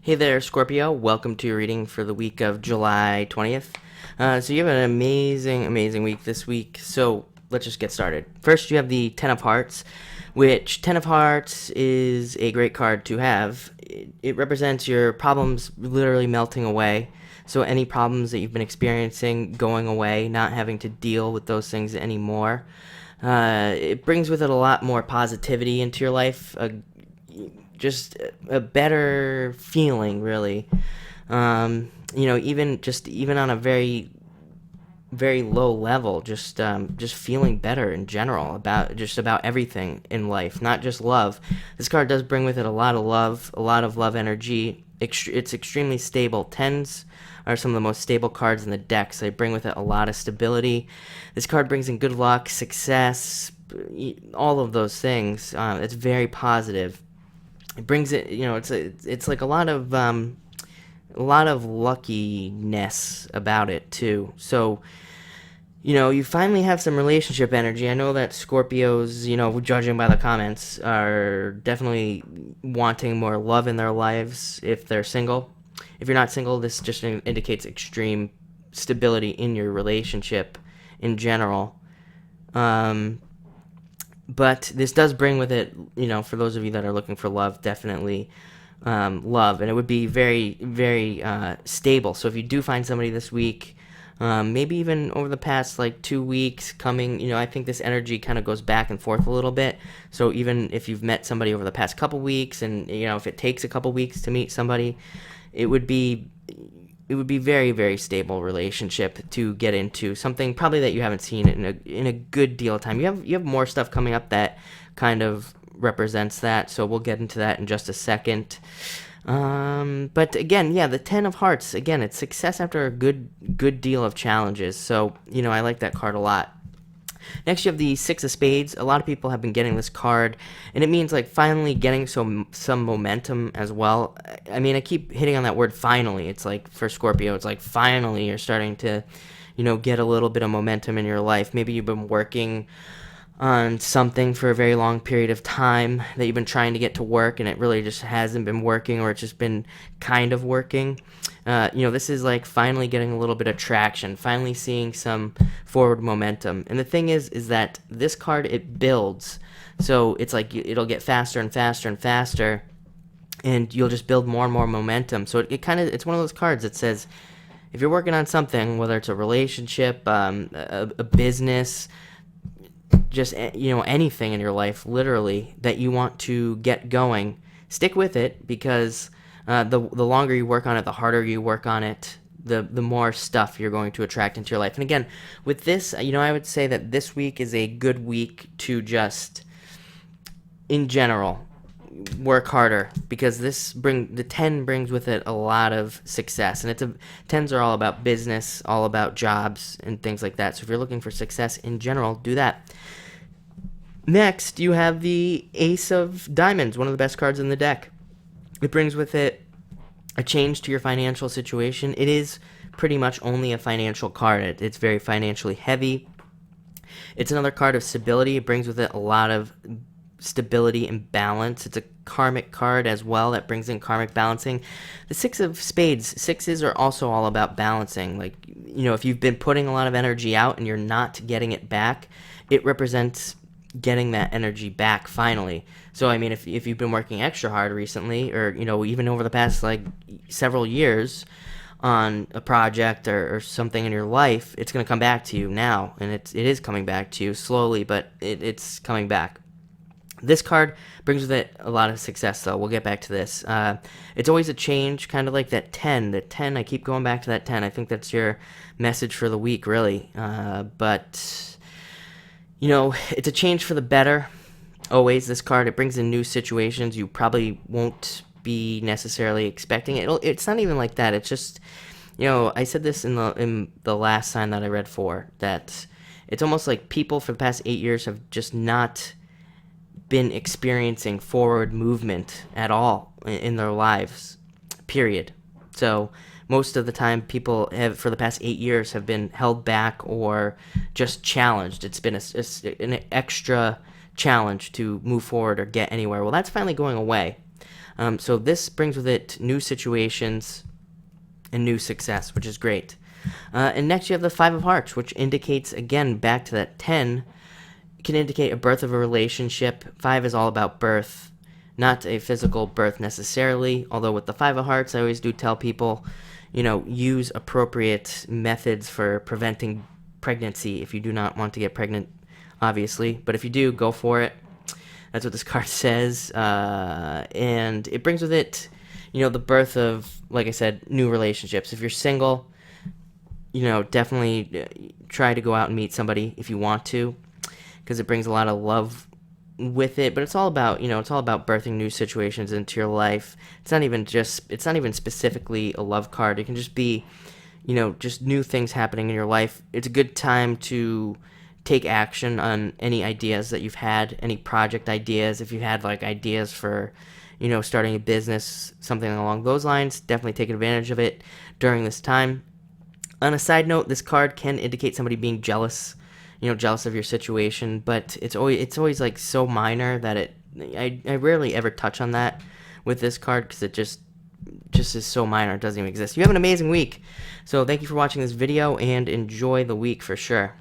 Hey there, Scorpio. Welcome to your reading for the week of July 20th. So you have an amazing week this week. So let's just get started. First, you have the Ten of Hearts, which Ten of Hearts is a great card to have. It represents your problems literally melting away. So any problems that you've been experiencing going away, not having to deal with those things anymore. It brings with it a lot more positivity into your life, just a better feeling, really. Even on a very low level, just feeling better in general about everything in life, not just love. This card does bring with it a lot of love energy. It's extremely stable. Tens are some of the most stable cards in the deck, so they bring with it a lot of stability. This card brings in good luck, success, all of those things. It's very positive. It brings it, it's like a lot of luckiness about it too. So, you finally have some relationship energy. I know that Scorpios, judging by the comments, are definitely wanting more love in their lives if they're single. If you're not single, this just indicates extreme stability in your relationship in general. But this does bring with it, for those of you that are looking for love, definitely love. And it would be very stable. So if you do find somebody this week, maybe even over the past 2 weeks coming, I think this energy kind of goes back and forth a little bit. So even if you've met somebody over the past couple weeks and, if it takes a couple weeks to meet somebody, it would be very stable relationship to get into, something probably that you haven't seen in a good deal of time. You have more stuff coming up that kind of represents that, so we'll get into that in just a second. But again, the Ten of Hearts, again, it's success after a good deal of challenges. So I like that card a lot. Next, you have the Six of Spades. A lot of people have been getting this card, and it means finally getting some momentum as well. I mean, I keep hitting on that word finally. It's for Scorpio, it's finally you're starting to, get a little bit of momentum in your life. Maybe you've been working on something for a very long period of time that you've been trying to get to work, and it really just hasn't been working, or it's just been kind of working. This is finally getting a little bit of traction, finally seeing some forward momentum. And the thing is that this card, it builds. So it's it'll get faster and faster and faster, and you'll just build more and more momentum. So it's one of those cards that says, if you're working on something, whether it's a relationship, a business, just anything in your life literally that you want to get going, stick with it, because the longer you work on it, the harder you work on it, the more stuff you're going to attract into your life. And again, with this, I would say that this week is a good week to just, in general, work harder, because the 10 brings with it a lot of success, and tens are all about business, all about jobs and things like that. So if you're looking for success in general, do that. Next, you have the Ace of Diamonds, one of the best cards in the deck. It brings with it a change to your financial situation. It is pretty much only a financial card. It's very financially heavy. It's another card of stability. It brings with it a lot of stability and balance. It's a karmic card as well that brings in karmic balancing. The Six of Spades, sixes are also all about balancing. If you've been putting a lot of energy out and you're not getting it back, it represents getting that energy back finally. So I mean, if you've been working extra hard recently, or even over the past several years on a project or something in your life, it's going to come back to you now, and it is coming back to you slowly, but it's coming back. This card brings with it a lot of success, though. We'll get back to this. It's always a change, kind of like that 10. The 10, I keep going back to that 10. I think that's your message for the week, really. But it's a change for the better. Always, this card, it brings in new situations you probably won't be necessarily expecting. It's not even like that. It's just, I said this in the last sign that I read for, that it's almost like people for the past 8 years have just not been experiencing forward movement at all in their lives, period. So most of the time, people have, for the past 8 years, have been held back or just challenged. It's been an extra challenge to move forward or get anywhere. Well, that's finally going away. So this brings with it new situations and new success, which is great. And next you have the Five of Hearts, which indicates, again, back to that 10, can indicate a birth of a relationship. 5 is all about birth, not a physical birth necessarily, although with the Five of Hearts, I always do tell people, use appropriate methods for preventing pregnancy if you do not want to get pregnant, obviously. But if you do, go for it. That's what this card says. And it brings with it, the birth of, like I said, new relationships. If you're single, definitely try to go out and meet somebody if you want to, because it brings a lot of love with it. But it's all about, birthing new situations into your life. It's not even specifically a love card. It can just be, just new things happening in your life. It's a good time to take action on any ideas that you've had, any project ideas. If you had like ideas for, starting a business, something along those lines, definitely take advantage of it during this time. On a side note, this card can indicate somebody being jealous, jealous of your situation, but it's always like so minor that I rarely ever touch on that with this card, because it just is so minor, it doesn't even exist. You have an amazing week. So thank you for watching this video, and enjoy the week for sure.